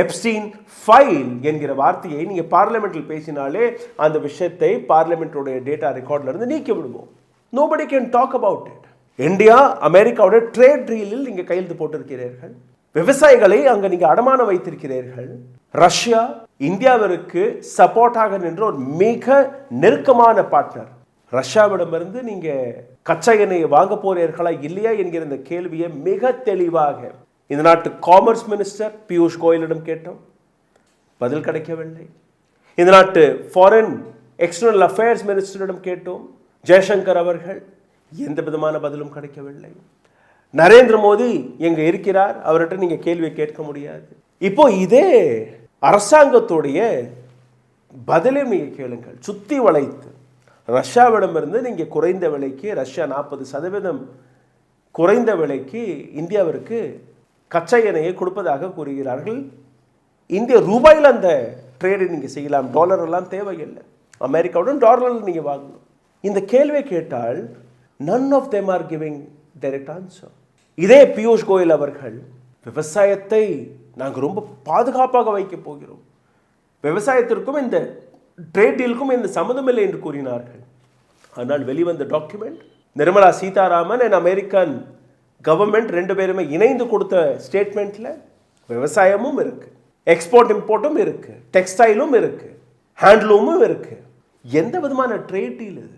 Epstein file என்கிற வார்த்தையை நீங்கள் பார்லிமெண்ட்டில் பேசினாலே அந்த விஷயத்தை பார்லிமெண்ட்டுடைய டேட்டா ரெக்கார்ட்ல இருந்து நீக்கி விடுவோம். Nobody can talk about it. India அமெரிக்காவோட ட்ரேட் டீலில் நீங்கள் கையெழுத்து போட்டிருக்கிறீர்கள். விவசாயிகளை அங்கே நீங்கள் அடமானம் வைத்திருக்கிறீர்கள். ரஷ்யா இந்தியாவிற்கு சப்போர்ட்டாக நின்ற ஒரு மிக நெருக்கமான பார்ட்னர். ரஷ்யாவிடமிருந்து நீங்க கச்சா எண்ணெயை வாங்க போறீர்களா இல்லையா என்கிற இந்த கேள்வியை மிக தெளிவாக இந்த நாட்டு காமர்ஸ் மினிஸ்டர் பியூஷ் கோயலிடம் கேட்டோம், பதில் கிடைக்கவில்லை. இந்த நாட்டு ஃபாரின் எக்ஸ்டர்னல் அஃபேர்ஸ் மினிஸ்டரிடம் கேட்டோம், ஜெய்சங்கர் அவர்கள், எந்த விதமான பதிலும் கிடைக்கவில்லை. நரேந்திர மோடி எங்க இருக்கிறார், அவர்கிட்ட நீங்க கேள்வியை கேட்க முடியாது. இப்போ இதே அரசாங்கத்துடைய பதிலை நீங்க கேளுங்கள். சுத்தி வளைத்து ரஷ்யாவிடமிருந்து நீங்க குறைந்த விலைக்கு, ரஷ்யா 40% குறைந்த விலைக்கு இந்தியாவிற்கு கச்சா எண்ணெயை கொடுப்பதாக கூறுகிறார்கள். இந்திய ரூபாயில் அந்த ட்ரேடை நீங்க செய்யலாம், டாலர் எல்லாம் தேவையில்லை. அமெரிக்காவுடன் டாலரில் நீங்க வாங்கணும். இந்த கேள்வியை கேட்டால் none of them are giving direct answer. இதே பியூஷ் கோயல் அவர்கள் விவசாயத்தை நாங்கள் ரொம்ப பாதுகாப்பாக வைக்க போகிறோம், விவசாயத்திற்கும் இந்த ட்ரேட் டீலுக்கும் இந்த சம்மந்தம் இல்லை என்று கூறினார்கள். ஆனால் வெளிவந்த document, Nirmala Sitharaman and American government ரெண்டு பேருமே இணைந்து கொடுத்த ஸ்டேட்மெண்ட்ல விவசாயமும் இருக்கு, எக்ஸ்போர்ட் இம்போர்ட்டும் இருக்கு, டெக்ஸ்டைலும் இருக்கு, ஹேண்ட்லூமும் இருக்கு. எந்த விதமான ட்ரேட் டீல் இது?